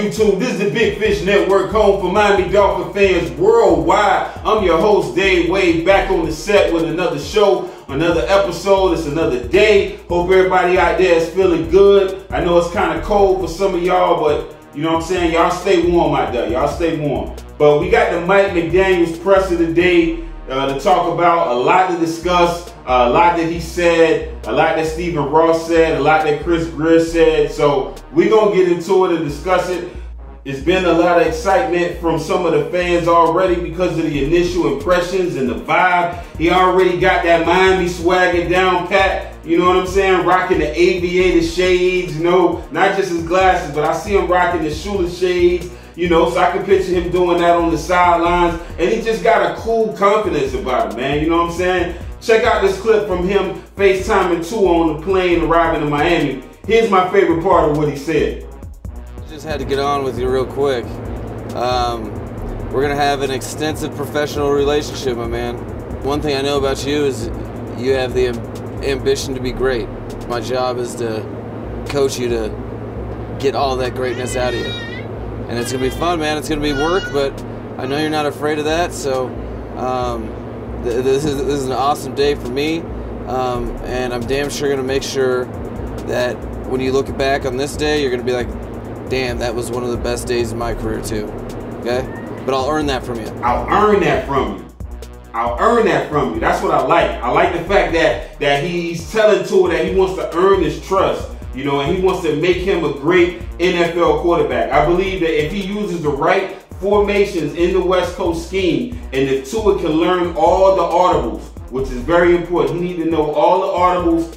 YouTube? This is the Big Fish Network, home for Miami Dolphin fans worldwide. I'm your host, Dave Wade, back on the set with another show, another episode. It's another day. Hope everybody out there is feeling good. I know it's kind of cold for some of y'all, but you know what I'm saying? Y'all stay warm out there. Y'all stay warm. But we got the McDaniel's presser today to talk about, a lot to discuss, a lot that he said, a lot that Stephen Ross said, a lot that Chris Greer said. So we're going to get into it and discuss it. It's been a lot of excitement from some of the fans already because of the initial impressions and the vibe. He already got that Miami swagger down pat. You know what I'm saying? Rocking the aviator shades, you know, not just his glasses, but I see him rocking the Shula shades, you know, so I can picture him doing that on the sidelines. And he just got a cool confidence about it, man. You know what I'm saying? Check out this clip from him FaceTiming Tua on the plane arriving to Miami. Here's my favorite part of what he said. Just had to get on with you real quick. We're going to have an extensive professional relationship, my man. One thing I know about you is you have the ambition to be great. My job is to coach you to get all that greatness out of you. And it's going to be fun, man. It's going to be work, but I know you're not afraid of that. So this is an awesome day for me. And I'm damn sure going to make sure that when you look back on this day, you're going to be like, damn, that was one of the best days of my career too. Okay? But I'll earn that from you. I'll earn that from you. I'll earn that from you. That's what I like. I like the fact that he's telling Tua that he wants to earn his trust, you know, and he wants to make him a great NFL quarterback. I believe that if he uses the right formations in the West Coast scheme, and if Tua can learn all the audibles, which is very important, he needs to know all the audibles.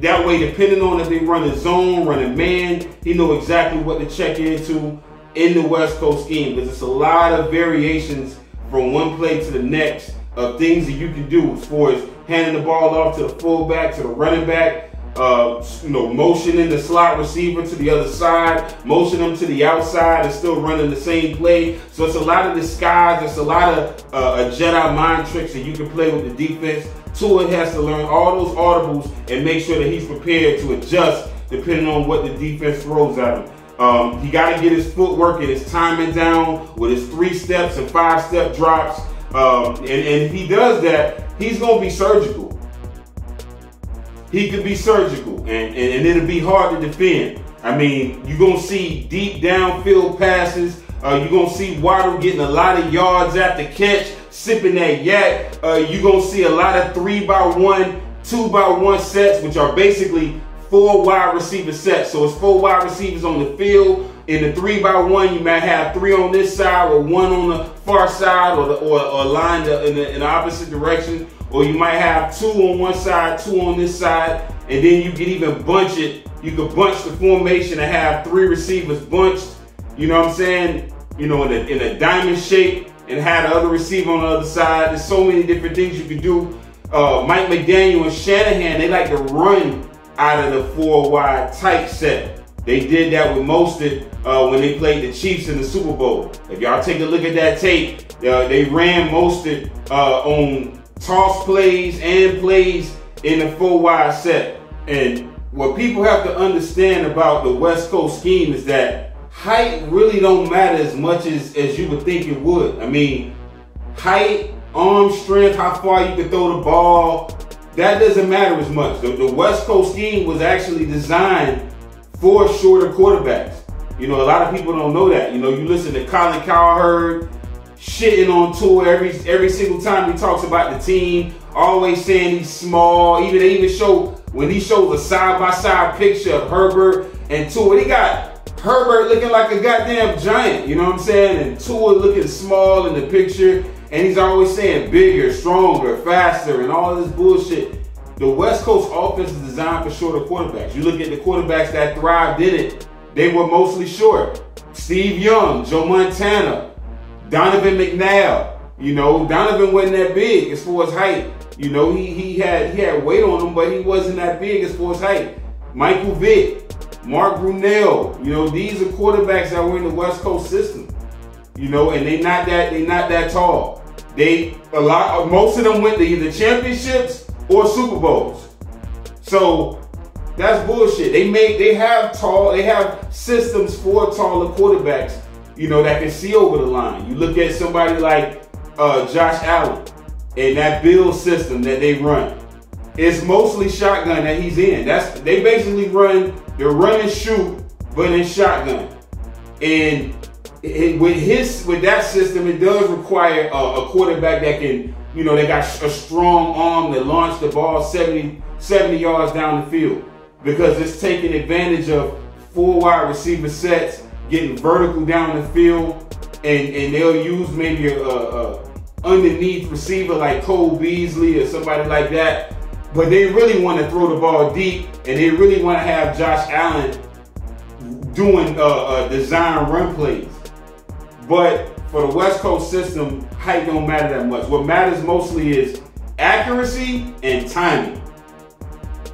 That way, depending on if they run a zone, run a man, he know exactly what to check into in the West Coast scheme, because it's a lot of variations from one play to the next of things that you can do as far as handing the ball off to the fullback, to the running back, you know, motioning the slot receiver to the other side, motion them to the outside and still running the same play. So it's a lot of disguise. It's a lot of Jedi mind tricks that you can play with the defense. Tua has to learn all those audibles and make sure that he's prepared to adjust depending on what the defense throws at him. He got to get his footwork and his timing down with his 3-step and 5-step drops. And if he does that, he's going to be surgical. He could be surgical, and it'll be hard to defend. I mean, you're going to see deep downfield passes. You're going to see Waddle getting a lot of yards after catch, sipping that yak. You're going to see a lot of 3x1, 2x1 sets, which are basically 4 wide receiver sets. So it's 4 wide receivers on the field. In the 3x1, you might have 3 on this side or 1 on the far side, or lined in the opposite direction. Or you might have 2 on one side, 2 on this side, and then you can even bunch it. You could bunch the formation and have 3 receivers bunched, you know what I'm saying? You know, in a diamond shape, and have the other receiver on the other side. There's so many different things you can do. Mike McDaniel and Shanahan, they like to run out of the 4 wide tight set. They did that with Mostert when they played the Chiefs in the Super Bowl. If y'all take a look at that tape, they ran Mostert on toss plays and plays in the 4 wide set. And what people have to understand about the West Coast scheme is that height really don't matter as much as you would think it would. I mean, height, arm strength, how far you can throw the ball, that doesn't matter as much. The West Coast scheme was actually designed for shorter quarterbacks. You know, a lot of people don't know that. You know, you listen to Colin Cowherd shitting on Tua every single time he talks about the team, always saying he's small. They even show, when he shows a side-by-side picture of Herbert and Tua, he got Herbert looking like a goddamn giant, you know what I'm saying? And Tua looking small in the picture, and he's always saying bigger, stronger, faster, and all this bullshit. The West Coast offense is designed for shorter quarterbacks. You look at the quarterbacks that thrived in it, they were mostly short. Steve Young, Joe Montana, Donovan McNabb. You know, Donovan wasn't that big as far as height. You know, he had weight on him, but he wasn't that big as far as height. Michael Vick, Mark Brunell. You know, these are quarterbacks that were in the West Coast system. You know, and they not that tall. Most of them went to either championships or Super Bowls. So That's bullshit. They have systems for taller quarterbacks, that can see over the line. You look at somebody like Josh Allen and that build system that they run. It's mostly shotgun that he's in. They basically run and shoot, but in shotgun. And with that system, it does require a quarterback that can, they got a strong arm that launch the ball 70 yards down the field, because it's taking advantage of 4 wide receiver sets, getting vertical down the field, and they'll use maybe a underneath receiver like Cole Beasley or somebody like that. But they really want to throw the ball deep, and they really want to have Josh Allen doing design run plays. But for the West Coast system, height don't matter that much. What matters mostly is accuracy and timing.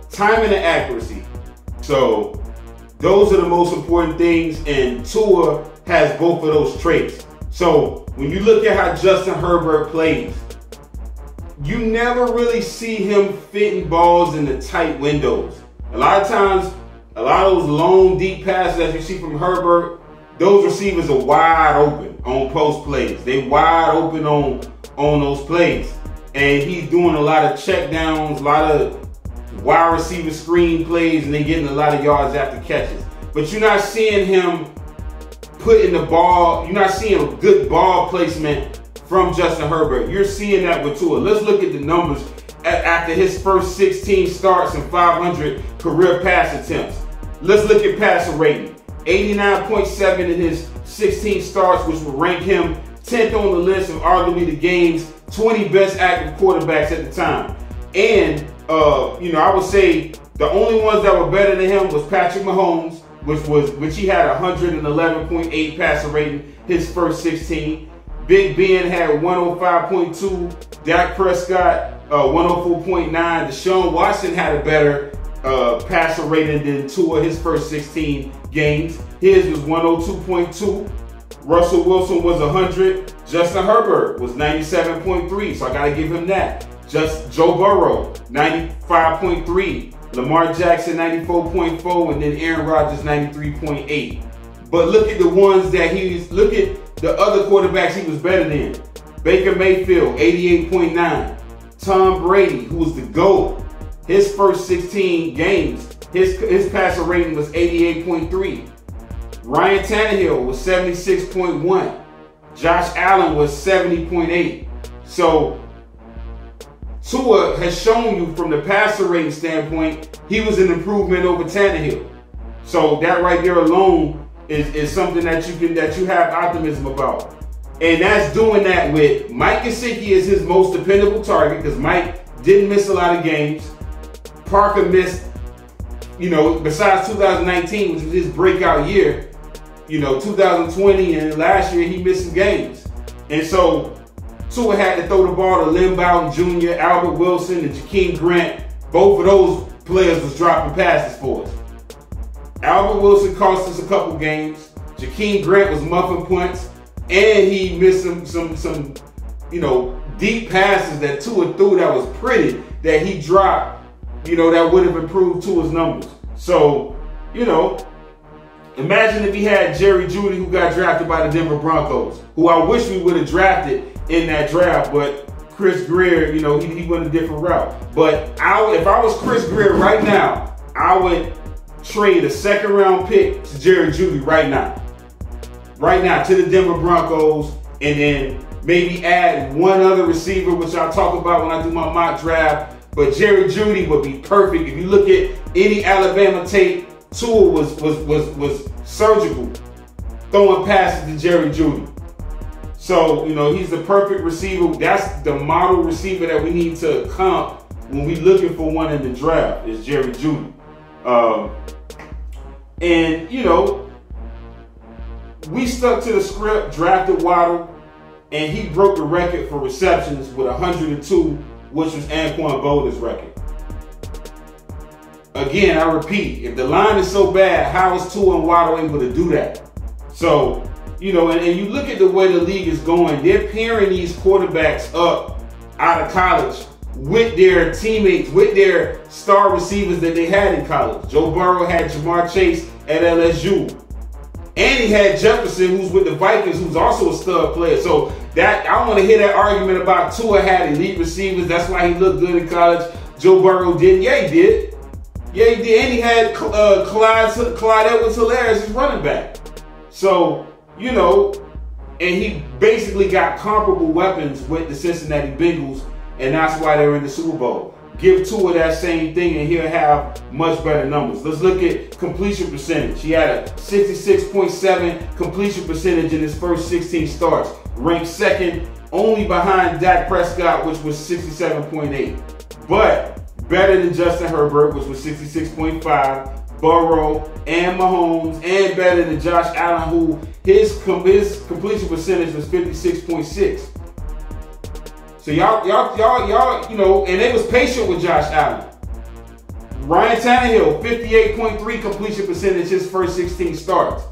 Timing and accuracy. So those are the most important things, and Tua has both of those traits. So when you look at how Justin Herbert plays, you never really see him fitting balls in the tight windows. A lot of times, a lot of those long, deep passes that you see from Herbert, those receivers are wide open on post plays. They wide open on those plays. And he's doing a lot of check downs, a lot of wide receiver screen plays, and they're getting a lot of yards after catches. But you're not seeing him putting the ball, you're not seeing good ball placement from Justin Herbert. You're seeing that with Tua. Let's look at the numbers after his first 16 starts and 500 career pass attempts. Let's look at passer rating. 89.7 in his 16 starts, which would rank him 10th on the list of arguably the game's 20 best active quarterbacks at the time. And, I would say the only ones that were better than him was Patrick Mahomes, which he had 111.8 passer rating his first 16. Big Ben had 105.2. Dak Prescott, 104.9. Deshaun Watson had a better passer rating than Tua his first 16 games. His was 102.2. Russell Wilson was 100. Justin Herbert was 97.3. So I got to give him that. Just Joe Burrow, 95.3. Lamar Jackson, 94.4. And then Aaron Rodgers, 93.8. But look at the ones that look at the other quarterbacks he was better than. Baker Mayfield, 88.9. Tom Brady, who was the GOAT, his first 16 games, his passer rating was 88.3. Ryan Tannehill was 76.1. Josh Allen was 70.8. So Tua has shown you from the passer rating standpoint, he was an improvement over Tannehill. So that right there alone is something that you have optimism about. And that's doing that with Mike Gesicki is his most dependable target, because Mike didn't miss a lot of games. Parker missed, besides 2019, which was his breakout year, 2020 and last year he missed some games. And so Tua had to throw the ball to Lynn Bowden Jr., Albert Wilson, and Jakeem Grant. Both of those players was dropping passes for us. Albert Wilson cost us a couple games. Jakeem Grant was muffing punts, and he missed some deep passes that Tua threw that was pretty, that he dropped, that would have improved Tua's numbers. So, imagine if he had Jerry Jeudy, who got drafted by the Denver Broncos, who I wish we would have drafted in that draft, but Chris Greer, he went a different route. But if I was Chris Greer right now, I would trade a second-round pick to Jerry Jeudy right now to the Denver Broncos, and then maybe add one other receiver, which I'll talk about when I do my mock draft. But Jerry Jeudy would be perfect. If you look at any Alabama tape, Tua was surgical throwing passes to Jerry Jeudy. So, he's the perfect receiver. That's the model receiver that we need to comp when we're looking for one in the draft, is Jerry Jeudy. And, we stuck to the script, drafted Waddle, and he broke the record for receptions with 102, which was Anquan Boldin's record. Again, I repeat, if the line is so bad, how is Tua and Waddle able to do that? So, and you look at the way the league is going, they're pairing these quarterbacks up out of college with their teammates, with their star receivers that they had in college. Joe Burrow had Jamar Chase at LSU. And he had Jefferson, who's with the Vikings, who's also a stud player. So that I don't want to hear that argument about Tua had elite receivers. That's why he looked good in college. Joe Burrow didn't. Yeah, he did. Yeah, he did. And he had Clyde Edwards-Helaire as his running back. So, you know, and he basically got comparable weapons with the Cincinnati Bengals, and that's why they're in the Super Bowl. Give Tua that same thing and he'll have much better numbers. Let's look at completion percentage. He had a 66.7 completion percentage in his first 16 starts, ranked second only behind Dak Prescott, which was 67.8. But better than Justin Herbert, which was 66.5, Burrow and Mahomes, and better than Josh Allen, who his completion percentage was 56.6. So y'all, you know, and they was patient with Josh Allen. Ryan Tannehill, 58.3 completion percentage his first 16 starts.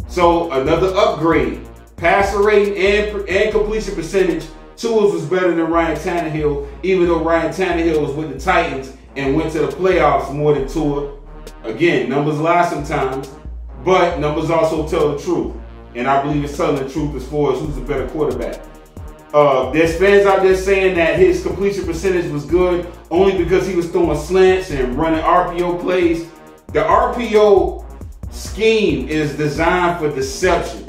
So another upgrade. Passer rating and completion percentage, Tua's was better than Ryan Tannehill, even though Ryan Tannehill was with the Titans and went to the playoffs more than Tua. Again, numbers lie sometimes, but numbers also tell the truth. And I believe it's telling the truth as far as who's the better quarterback. There's fans out there saying that his completion percentage was good only because he was throwing slants and running RPO plays. The RPO scheme is designed for deception.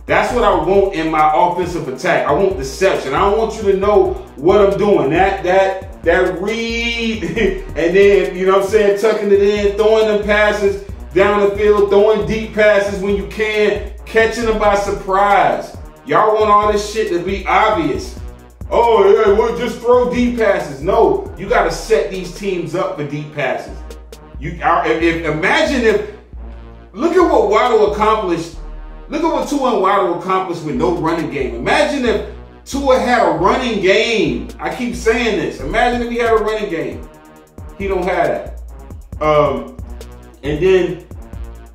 That's what I want in my offensive attack. I want deception. I don't want you to know what I'm doing. That read and then, you know what I'm saying, tucking it in, throwing them passes down the field, throwing deep passes when you can, catching them by surprise. Y'all want all this shit to be obvious. Oh, yeah, we'll just throw deep passes. No, you got to set these teams up for deep passes. Imagine if, look at what Waddle accomplished. Look at what Tua and Waddle accomplished with no running game. Imagine if Tua had a running game. I keep saying this. Imagine if he had a running game. He don't have that. And then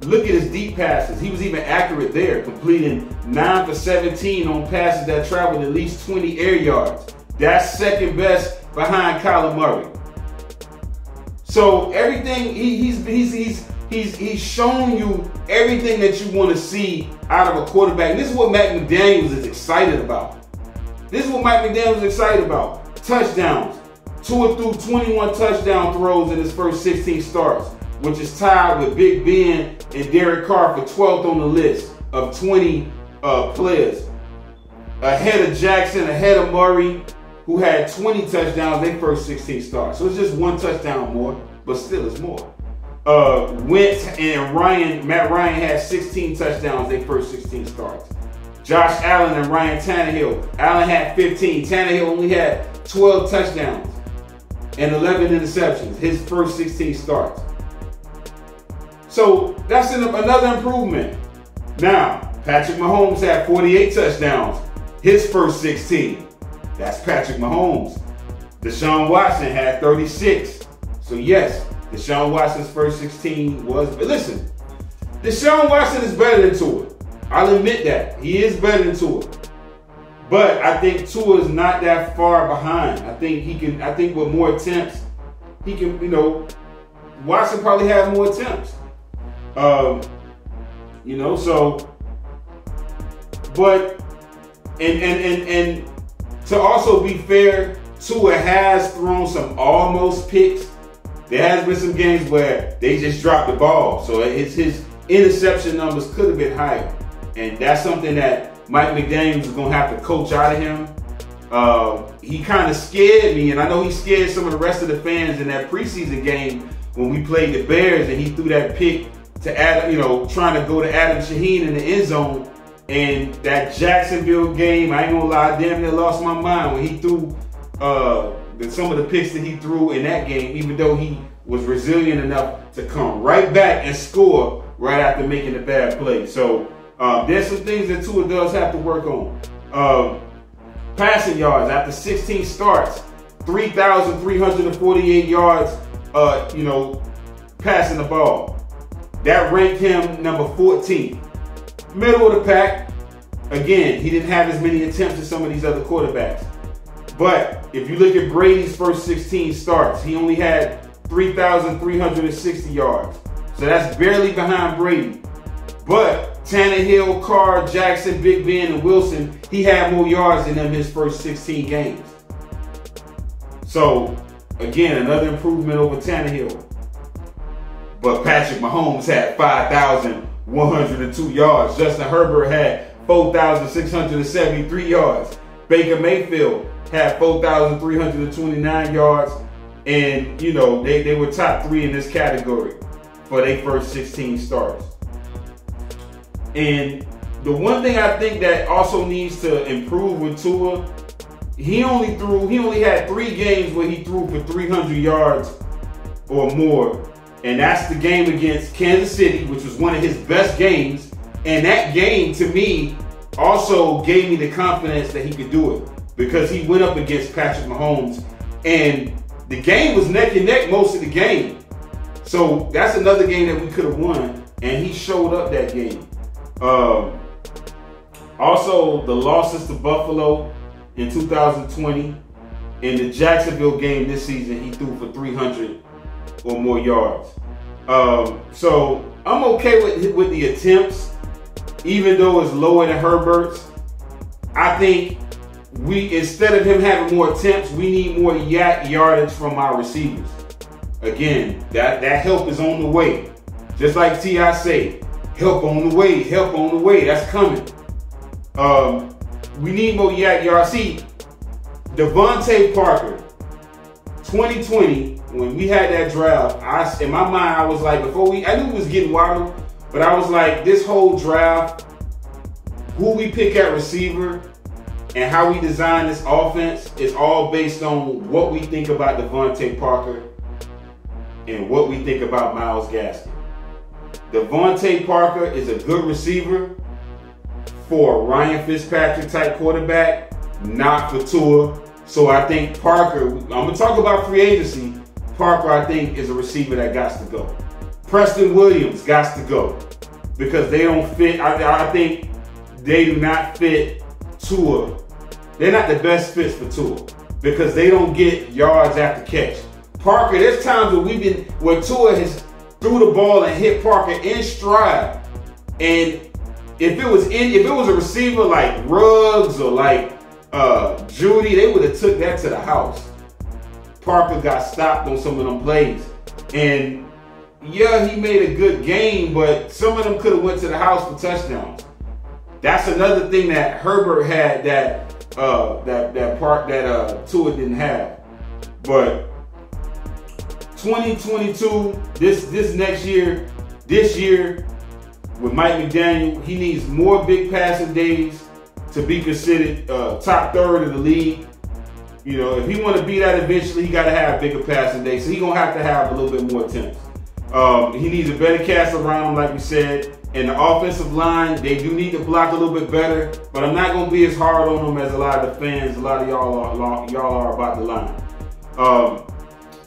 look at his deep passes. He was even accurate there, completing 9 for 17 on passes that traveled at least 20 air yards. That's second best behind Kyler Murray. So everything he's shown you everything that you want to see out of a quarterback. And this is what McDaniel is excited about. This is what Mike McDaniel is excited about. Touchdowns. Tua threw 21 touchdown throws in his first 16 starts, which is tied with Big Ben and Derek Carr for 12th on the list of 20 players. Ahead of Jackson, ahead of Murray, who had 20 touchdowns in their first 16 starts. So it's just one touchdown more, but still it's more. Wentz and Matt Ryan had 16 touchdowns in their first 16 starts. Josh Allen and Ryan Tannehill. Allen had 15. Tannehill only had 12 touchdowns and 11 interceptions his first 16 starts. So that's another improvement. Now, Patrick Mahomes had 48 touchdowns his first 16. That's Patrick Mahomes. Deshaun Watson had 36. So yes, Deshaun Watson's first 16 was, but listen, Deshaun Watson is better than Tua. I'll admit that. He is better than Tua. But I think Tua is not that far behind. I think with more attempts, he can, you know, Watson probably has more attempts. You know, so, but, and to also be fair, Tua has thrown some almost picks. There has been some games where they just dropped the ball. So his interception numbers could have been higher. And that's something that Mike McDaniel is going to have to coach out of him. He kind of scared me, and I know he scared some of the rest of the fans in that preseason game when we played the Bears and he threw that pick to Adam, you know, trying to go to Adam Shaheen in the end zone. And that Jacksonville game, I ain't gonna lie, I damn near lost my mind when he threw some of the picks that he threw in that game, even though he was resilient enough to come right back and score right after making a bad play. So there's some things that Tua does have to work on. Passing yards after 16 starts, 3,348 yards, you know, passing the ball. That ranked him number 14. Middle of the pack. Again, he didn't have as many attempts as some of these other quarterbacks. But if you look at Brady's first 16 starts, he only had 3,360 yards. So that's barely behind Brady. But Tannehill, Carr, Jackson, Big Ben, and Wilson, he had more yards than them his first 16 games. So, again, another improvement over Tannehill. But Patrick Mahomes had 5,102 yards. Justin Herbert had 4,673 yards. Baker Mayfield had 4,329 yards. And, you know, they were top 3 in this category for their first 16 starts. And the one thing I think that also needs to improve with Tua, he only had 3 games where he threw for 300 yards or more. And that's the game against Kansas City, which was one of his best games. And that game, to me, also gave me the confidence that he could do it, because he went up against Patrick Mahomes, and the game was neck and neck most of the game. So that's another game that we could have won, and he showed up that game. Also, the losses to Buffalo in 2020, in the Jacksonville game this season, he threw for 300 or more yards. So I'm okay with the attempts, even though it's lower than Herbert's. I think instead of him having more attempts, we need more yardage from our receivers. Again, that help is on the way. Just like T.I. say, help on the way, help on the way. That's coming. We need more yards. See, Devontae Parker, 2020, when we had that draft, in my mind, I was like, I knew we was getting Waddle, but I was like, this whole draft, who we pick at receiver and how we design this offense is all based on what we think about Devontae Parker and what we think about Myles Gaskin. Devontae Parker is a good receiver for a Ryan Fitzpatrick type quarterback, not for Tua. So I think Parker, I'm going to talk about free agency. Parker, I think, is a receiver that got to go. Preston Williams got to go because they don't fit. I think they do not fit Tua. They're not the best fits for Tua because they don't get yards after catch. Parker, there's times where Tua has threw the ball and hit Parker in stride, and if it was a receiver like Ruggs or like Judy, they would have took that to the house. Parker got stopped on some of them plays, and yeah, he made a good game, but some of them could have went to the house for touchdowns. That's another thing that Herbert had that Tua didn't have. But 2022, this year with Mike McDaniel, he needs more big passing days to be considered top third of the league. You know, if he want to be that eventually, he got to have bigger passing days. So he's going to have a little bit more attempts. He needs a better cast around him, like we said. And the offensive line, they do need to block a little bit better. But I'm not going to be as hard on them as a lot of the fans, a lot of y'all are about the line.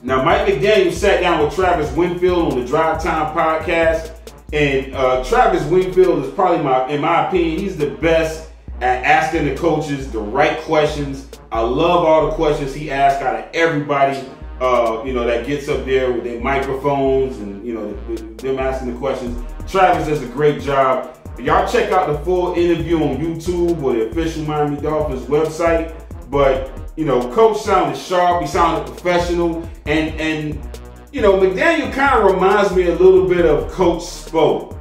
Now, Mike McDaniel sat down with Travis Winfield on the Drive Time podcast. And Travis Winfield is probably, in my opinion, he's the best at asking the coaches the right questions. I love all the questions he asks out of everybody, that gets up there with their microphones and, them asking the questions. Travis does a great job. Y'all check out the full interview on YouTube or the official Miami Dolphins website. But, Coach sounded sharp. He sounded professional. And McDaniel kind of reminds me a little bit of Coach Spo.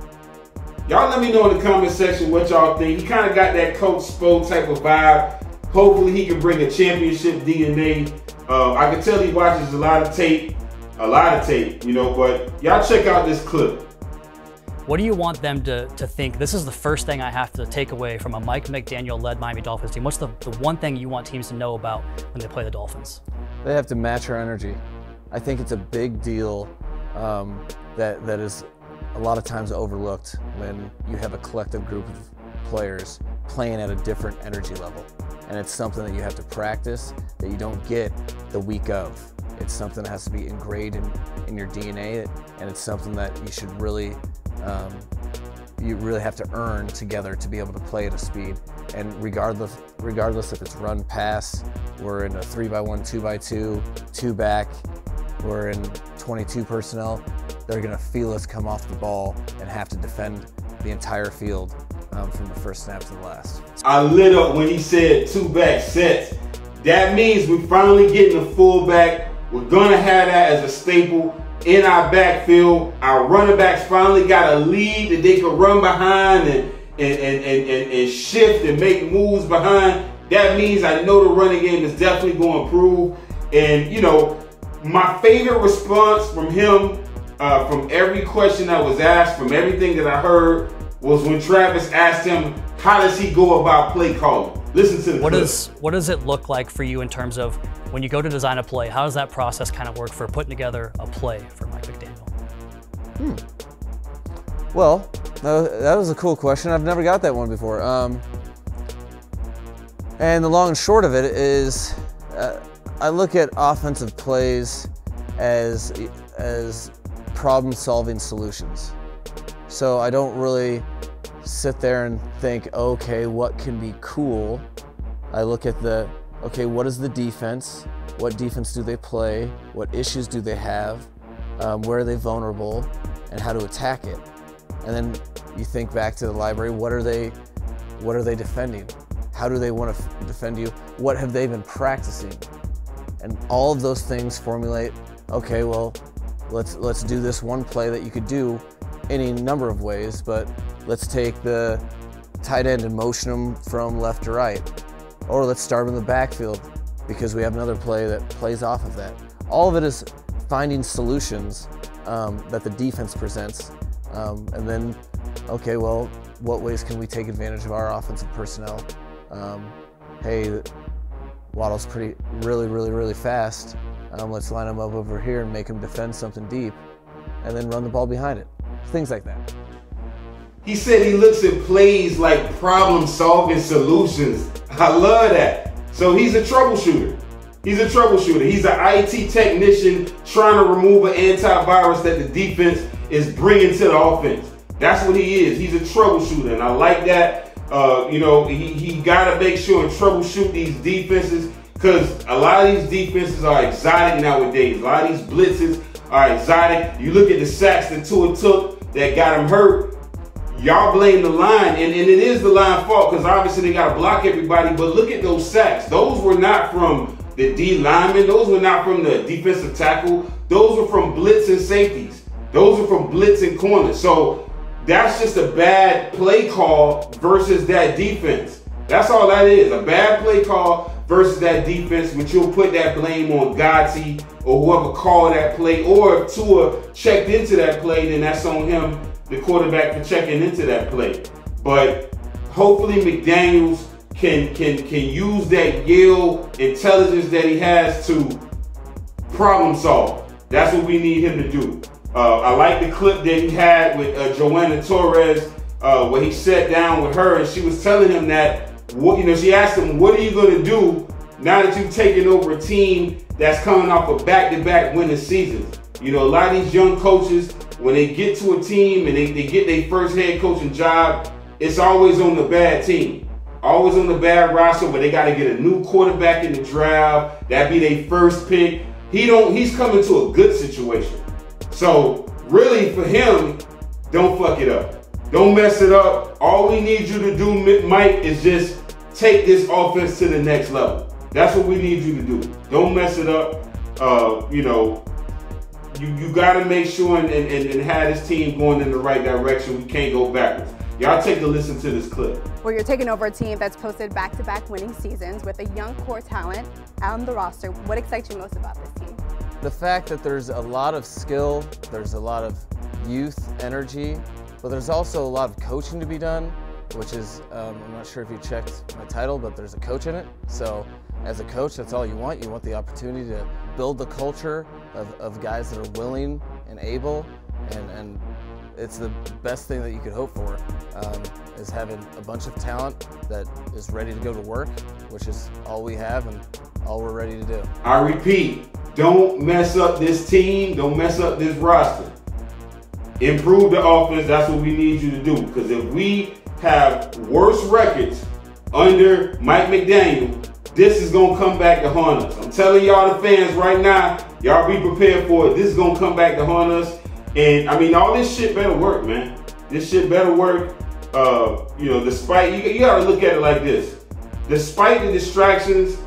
Y'all let me know in the comment section what y'all think. He kind of got that Coach Spo type of vibe. Hopefully he can bring a championship DNA. I can tell he watches a lot of tape, but y'all check out this clip. What do you want them to think? This is the first thing I have to take away from a Mike McDaniel-led Miami Dolphins team. What's the one thing you want teams to know about when they play the Dolphins? They have to match our energy. I think it's a big deal that is a lot of times overlooked when you have a collective group of players playing at a different energy level. And it's something that you have to practice, that you don't get the week of. It's something that has to be ingrained in your DNA, and it's something that you should really you really have to earn together to be able to play at a speed. And regardless if it's run pass, we're in a 3x1, 2x2, 2-back, we're in 22 personnel, they're gonna feel us come off the ball and have to defend the entire field from the first snap to the last. I lit up when he said 2-back sets. That means we're finally getting a fullback. We're gonna have that as a staple in our backfield. Our running backs finally got a lead that they can run behind and shift and make moves behind. That means I know the running game is definitely going to improve. And, you know, my favorite response from him, from every question that was asked, from everything that I heard, was when Travis asked him, how does he go about play calling? Listen to the clip. What does it look like for you in terms of when you go to design a play? How does that process kind of work for putting together a play for Mike McDaniel? Well, that was a cool question. I've never got that one before. And the long and short of it is, I look at offensive plays as problem-solving solutions. So I don't really sit there and think, okay, what can be cool? I look at okay, what is the defense? What defense do they play? What issues do they have? Where are they vulnerable? And how to attack it? And then you think back to the library, what are they defending? How do they want to defend you? What have they been practicing? And all of those things formulate, okay, well, let's do this one play that you could do any number of ways, but let's take the tight end and motion them from left to right. Or let's start in the backfield because we have another play that plays off of that. All of it is finding solutions that the defense presents. And then, okay, well, what ways can we take advantage of our offensive personnel? Hey, Waddle's really fast. Let's line him up over here and make him defend something deep and then run the ball behind it. Things like that. He said he looks at plays like problem-solving solutions. I love that. So he's a troubleshooter. He's a troubleshooter. He's an IT technician trying to remove an antivirus that the defense is bringing to the offense. That's what he is. He's a troubleshooter, and I like that. You know, he got to make sure and troubleshoot these defenses because a lot of these defenses are exotic nowadays. A lot of these blitzes are exotic. You look at the sacks that Tua took that got him hurt. Y'all blame the line, and it is the line fault because obviously they got to block everybody, but look at those sacks. Those were not from the D linemen. Those were not from the defensive tackle. Those were from blitz and safeties. Those were from blitz and corners. So that's just a bad play call versus that defense. That's all that is, a bad play call versus that defense, which you'll put that blame on Gotti or whoever called that play, or if Tua checked into that play, then that's on him, the quarterback, for checking into that play. But hopefully McDaniels can use that Yale intelligence that he has to problem solve. That's what we need him to do. I like the clip that he had with Joanna Torres, where he sat down with her and she was telling him that, she asked him, what are you going to do now that you've taken over a team that's coming off of back-to-back winning seasons? You know, a lot of these young coaches, when they get to a team and they get their first head coaching job, it's always on the bad team. Always on the bad roster, but they got to get a new quarterback in the draft. That'd be their first pick. He's coming to a good situation. So really for him, don't fuck it up. Don't mess it up. All we need you to do, Mike, is just take this offense to the next level. That's what we need you to do. Don't mess it up. You got to make sure and have this team going in the right direction. We can't go backwards. Y'all take a listen to this clip. Well, you're taking over a team that's posted back-to-back winning seasons with a young core talent on the roster. What excites you most about this team? The fact that there's a lot of skill, there's a lot of youth, energy, but there's also a lot of coaching to be done, which is, I'm not sure if you checked my title, but there's a coach in it. So as a coach, that's all you want. You want the opportunity to build the culture of guys that are willing and able, and it's the best thing that you could hope for, is having a bunch of talent that is ready to go to work, which is all we have and all we're ready to do. I repeat, don't mess up this team. Don't mess up this roster. improve the offense. That's what we need you to do. Because if we have worse records under Mike McDaniel, this is going to come back to haunt us. I'm telling y'all, the fans, right now, y'all be prepared for it. This is going to come back to haunt us. And, I mean, all this shit better work, man. This shit better work. Despite, you got to look at it like this. Despite the distractions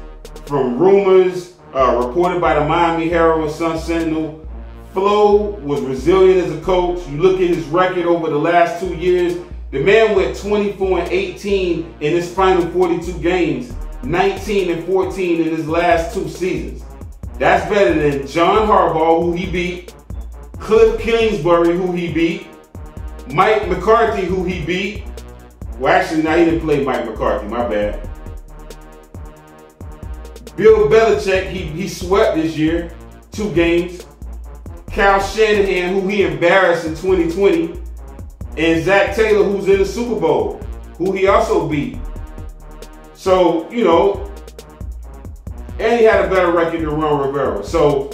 from rumors reported by the Miami Herald and Sun-Sentinel, Flo was resilient as a coach. You look at his record over the last 2 years, the man went 24-18 in his final 42 games, 19-14 in his last 2 seasons. That's better than John Harbaugh, who he beat, Cliff Kingsbury, who he beat, Mike McCarthy, who he beat. Well, actually, no, he didn't play Mike McCarthy, my bad. Bill Belichick, he swept this year, 2 games. Kyle Shanahan, who he embarrassed in 2020. And Zach Taylor, who's in the Super Bowl, who he also beat. So, and he had a better record than Ron Rivera. So,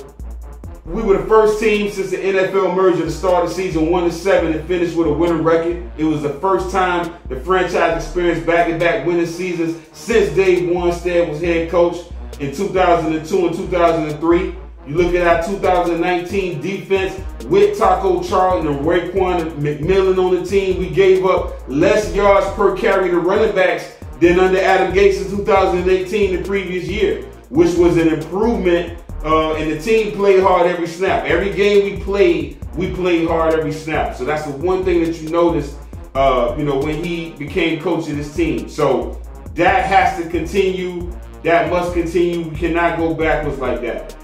we were the first team since the NFL merger to start the season 1-7 and finish with a winning record. It was the first time the franchise experienced back-to-back winning seasons since Dave Wanstead was head coach in 2002 and 2003. You look at our 2019 defense with Taco Charlton and Raekwon McMillan on the team. We gave up less yards per carry to running backs than under Adam Gase in 2018, the previous year, which was an improvement. And the team played hard every snap. Every game we played hard every snap. So that's the one thing that you noticed, when he became coach of this team. So that has to continue. That must continue. We cannot go backwards like that.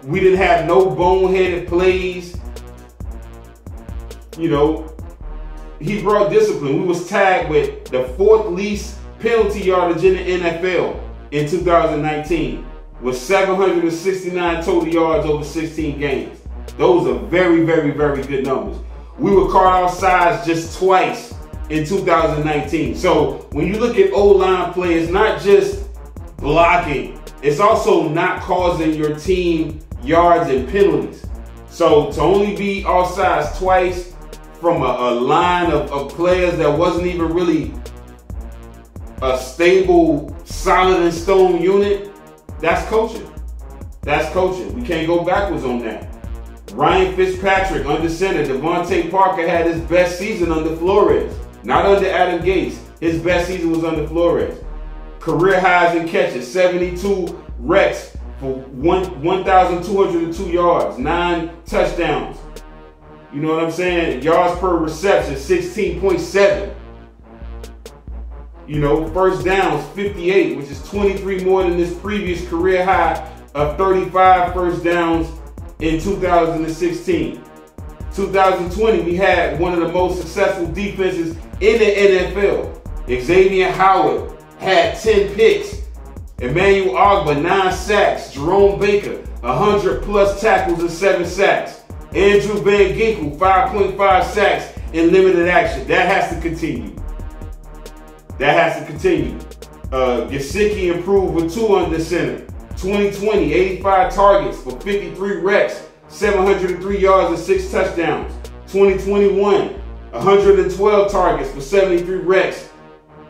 We didn't have no boneheaded plays. He brought discipline. We was tagged with the 4th least penalty yardage in the NFL in 2019 with 769 total yards over 16 games. Those are very, very, very good numbers. We were caught offsides just twice in 2019. So when you look at O-line play, it's not just blocking. It's also not causing your team yards and penalties. So to only be offsides twice from a line of players that wasn't even really a stable, solid and stone unit, that's coaching. That's coaching. We can't go backwards on that. Ryan Fitzpatrick under center. Devontae Parker had his best season under Flores, not under Adam Gase. His best season was under Flores. Career highs in catches, 72 recs for 1,202 yards, 9 touchdowns. You know what I'm saying? Yards per reception, 16.7. First downs, 58, which is 23 more than his previous career high of 35 first downs in 2016. 2020, we had one of the most successful defenses in the NFL. Xavier Howard had 10 picks. Emmanuel Ogbah, 9 sacks. Jerome Baker, 100+ tackles and 7 sacks. Andrew Van Ginkel, 5.5 sacks in limited action. That has to continue. That has to continue. Gesicki improved with 2 under center. 2020, 85 targets for 53 recs, 703 yards and 6 touchdowns. 2021, 112 targets for 73 recs,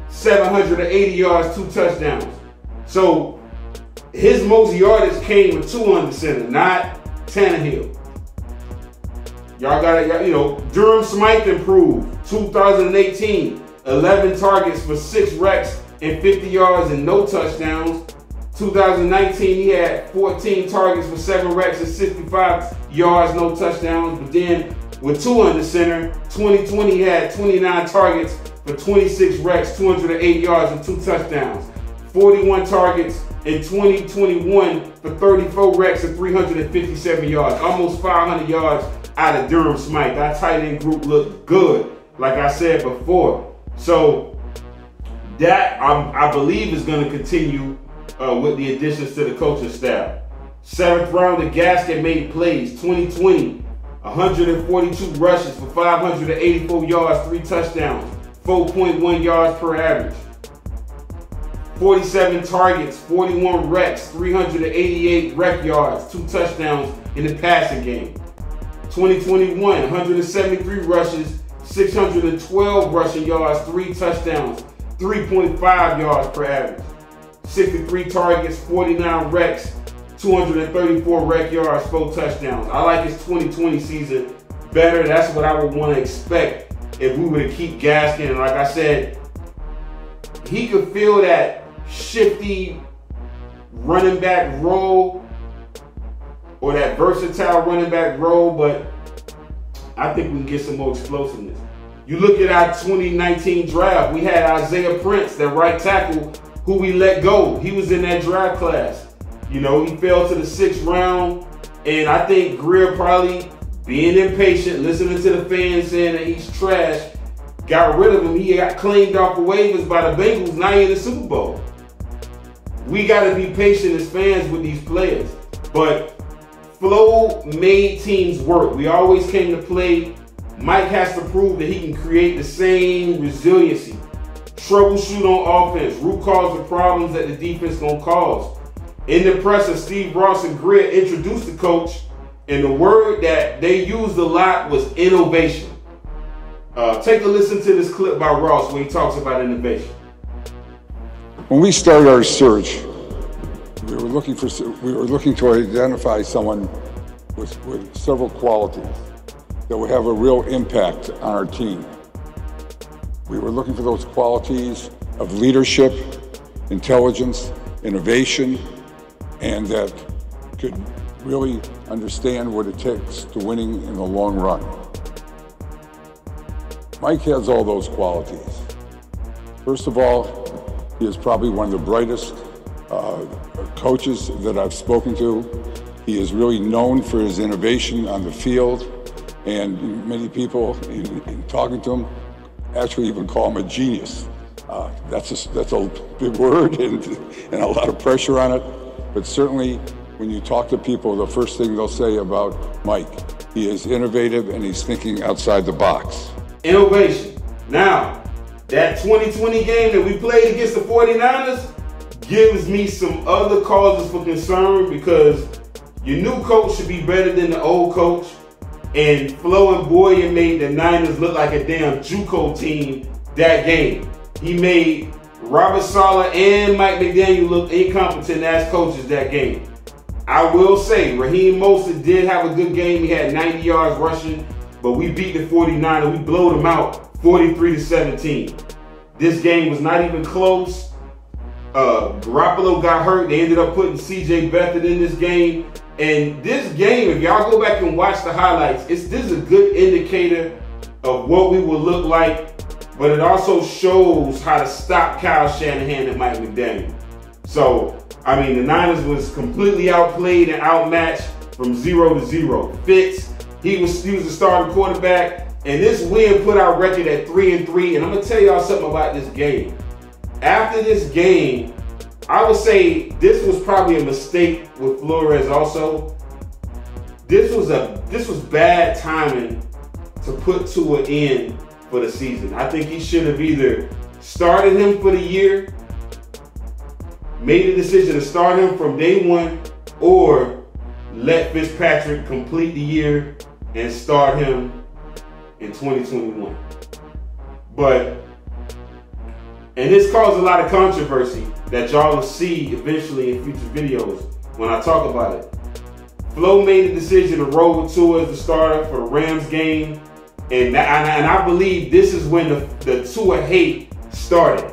780 yards, 2 touchdowns. So his most yardage came with 2 under center, not Tannehill. Y'all got it. Durham Smythe improved. 2018, 11 targets for 6 recs and 50 yards and no touchdowns. 2019, he had 14 targets for 7 recs and 65 yards, no touchdowns. But then with 2 under center, 2020, he had 29 targets for 26 recs, 208 yards and 2 touchdowns. 41 targets in 2021 for 34 recs and 357 yards. Almost 500 yards out of Durham Smythe. Our tight end group looked good, like I said before. So that, I believe, is going to continue with the additions to the coaching staff. 7th rounder Gaskin made plays. 2020, 142 rushes for 584 yards, 3 touchdowns, 4.1 yards per average. 47 targets, 41 recs, 388 rec yards, 2 touchdowns in the passing game. 2021, 173 rushes, 612 rushing yards, 3 touchdowns, 3.5 yards per average. 63 targets, 49 recs, 234 rec yards, 4 touchdowns. I like his 2020 season better. That's what I would want to expect if we were to keep Gaskin. And like I said, he could fill that shifty running back role or that versatile running back role, but I think we can get some more explosiveness. You look at our 2019 draft, we had Isaiah Prince, that right tackle, who we let go. He was in that draft class. You know, he fell to the 6th round, and I think Greer probably being impatient, listening to the fans saying that he's trash, got rid of him. He got claimed off the waivers by the Bengals, now he's in the Super Bowl. We got to be patient as fans with these players. But Flo made teams work. We always came to play. Mike has to prove that he can create the same resiliency. Troubleshoot on offense. Root cause the problems that the defense gonna cause. In the presser, Steve Ross and Greer introduced the coach, and the word that they used a lot was innovation. Take a listen to this clip by Ross where he talks about innovation. When we started our search, we were looking to identify someone with several qualities that would have a real impact on our team. We were looking for those qualities of leadership, intelligence, innovation, and that could really understand what it takes to winning in the long run. Mike has all those qualities. First of all, he is probably one of the brightest coaches that I've spoken to. He is really known for his innovation on the field, and many people, in talking to him, actually even call him a genius. That's a big word and a lot of pressure on it, but certainly when you talk to people, the first thing they'll say about Mike, he is innovative and he's thinking outside the box. Innovation. Now, that 2020 game that we played against the 49ers gives me some other causes for concern, because your new coach should be better than the old coach. And Flo and Boyer made the Niners look like a damn JUCO team that game. He made Robert Saleh and Mike McDaniel look incompetent as coaches that game. I will say, Raheem Mostert did have a good game. He had 90 yards rushing, but we beat the 49ers. We blowed them out 43-17. This game was not even close. Garoppolo got hurt. They ended up putting C.J. Beathard in this game. And this game, if y'all go back and watch the highlights, this is a good indicator of what we will look like, but it also shows how to stop Kyle Shanahan and Mike McDaniel. So, I mean, the Niners was completely outplayed and outmatched from 0 to 0. Fitz, he was the starting quarterback, and this win put our record at 3-3. And I'm gonna tell y'all something about this game. After this game, I would say this was probably a mistake with Flores also. This was bad timing to put to an end for the season. I think he should have either started him for the year, made a decision to start him from day one, or let Fitzpatrick complete the year and start him in 2021. And this caused a lot of controversy that y'all will see eventually in future videos when I talk about it. Flo made the decision to roll with Tua as the starter for the Rams game, and I believe this is when the Tua hate started,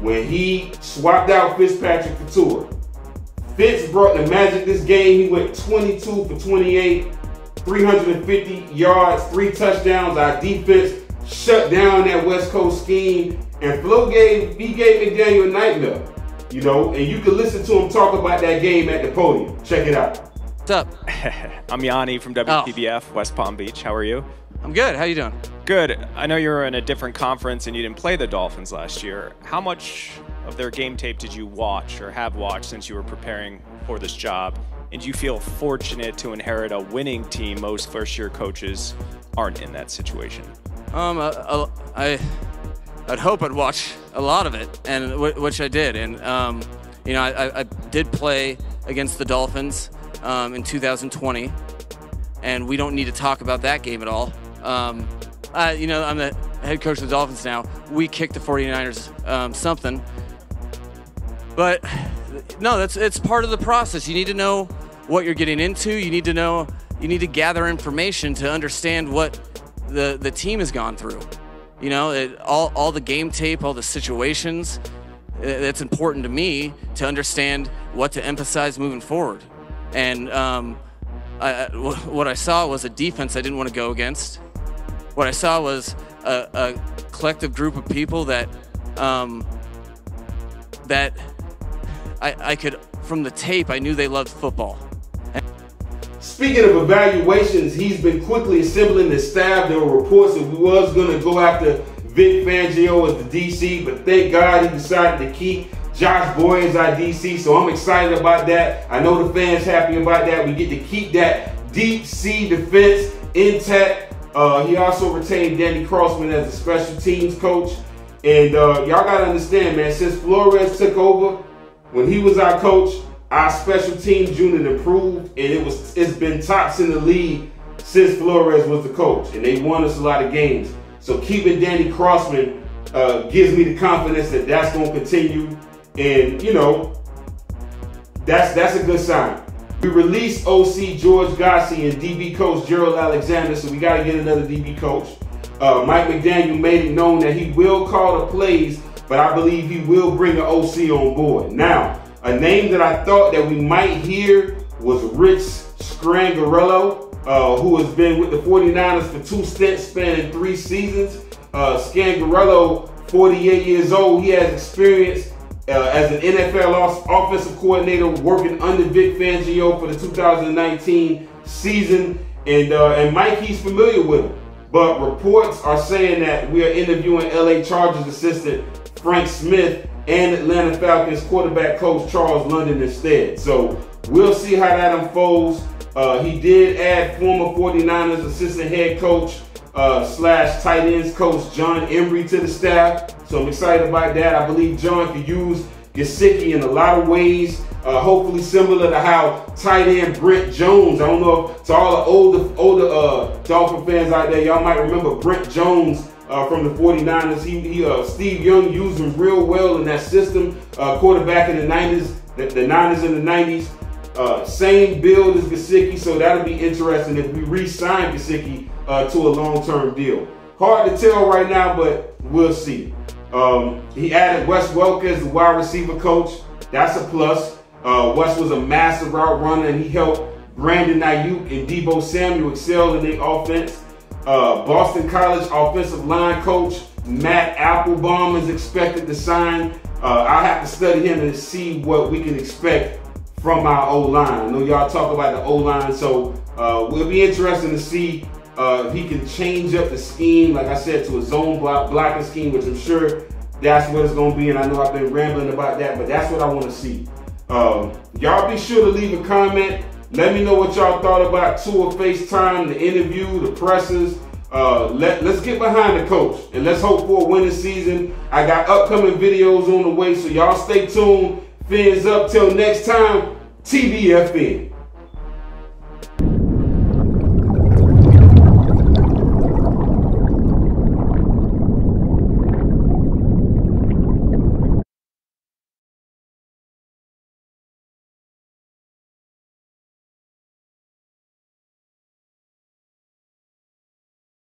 when he swapped out Fitzpatrick for Tua. Fitz brought the magic this game. He went 22 for 28, 350 yards, 3 touchdowns. Our defense shut down that West Coast scheme. And Flo gave McDaniel a nightmare, you know, and you can listen to him talk about that game at the podium. Check it out. What's up? I'm Yanni from WPBF, West Palm Beach. How are you? I'm good. How you doing? Good. I know you're in a different conference and you didn't play the Dolphins last year. How much of their game tape did you watch or have watched since you were preparing for this job? And do you feel fortunate to inherit a winning team? Most first-year coaches aren't in that situation. I'd hope I'd watch a lot of it, and which I did. And you know, I did play against the Dolphins in 2020. and we don't need to talk about that game at all. You know, I'm the head coach of the Dolphins now. We kicked the 49ers something. But no, it's part of the process. You need to know what you're getting into. You need to gather information to understand what the team has gone through. You know, all the game tape, all the situations. It's important to me to understand what to emphasize moving forward. And what I saw was a defense I didn't want to go against. What I saw was a collective group of people that I could, from the tape, I knew they loved football. Speaking of evaluations, he's been quickly assembling the staff. There were reports that we was going to go after Vic Fangio as the DC, but thank God he decided to keep Josh Boyer as our DC, so I'm excited about that. I know the fans happy about that. We get to keep that deep sea defense intact. He also retained Danny Crossman as a special teams coach. And y'all got to understand, man, since Flores took over, when he was our coach, our special teams unit improved, and it's been tops in the league since Flores was the coach, and they won us a lot of games. So keeping Danny Crossman gives me the confidence that that's going to continue, and you know, that's a good sign. We released OC George Gossi and DB coach Gerald Alexander, so we got to get another DB coach. Mike McDaniel made it known that he will call the plays, but I believe he will bring an OC on board. Now, a name that I thought that we might hear was Rich Scangarello, who has been with the 49ers for 2 stints spanning 3 seasons. Scangarello, 48 years old, he has experience as an NFL offensive coordinator working under Vic Fangio for the 2019 season. And Mike, he's familiar with him. But reports are saying that we are interviewing LA Chargers assistant Frank Smith and Atlanta Falcons quarterback coach Charles London instead. So we'll see how that unfolds. He did add former 49ers assistant head coach slash tight ends coach John Embry to the staff. So I'm excited about that. I believe John could use Gesicki in a lot of ways. Hopefully similar to how tight end Brent Jones, I don't know if to all the older Dolphin fans out there, y'all might remember Brent Jones from the 49ers. Steve Young used him real well in that system. Quarterback in the 90s, the Niners in the 90s. Same build as Gesicki, so that'll be interesting if we re-sign Gesicki to a long-term deal. Hard to tell right now, but we'll see. He added Wes Welker as the wide receiver coach. That's a plus. Wes was a massive route runner, and he helped Brandon Ayuk and Deebo Samuel excel in their offense. Boston College offensive line coach Matt Applebaum is expected to sign. I'll have to study him and see what we can expect from our O-line. I know y'all talk about the O-line, so we'll be interested to see if he can change up the scheme, like I said, to a zone blocking scheme, which I'm sure that's what it's going to be, and I know I've been rambling about that, but that's what I want to see. Y'all be sure to leave a comment. Let me know what y'all thought about Tua FaceTime, the interview, the pressers. Let's get behind the coach, and let's hope for a winning season. I got upcoming videos on the way, so y'all stay tuned. Fins up till next time. TBFN.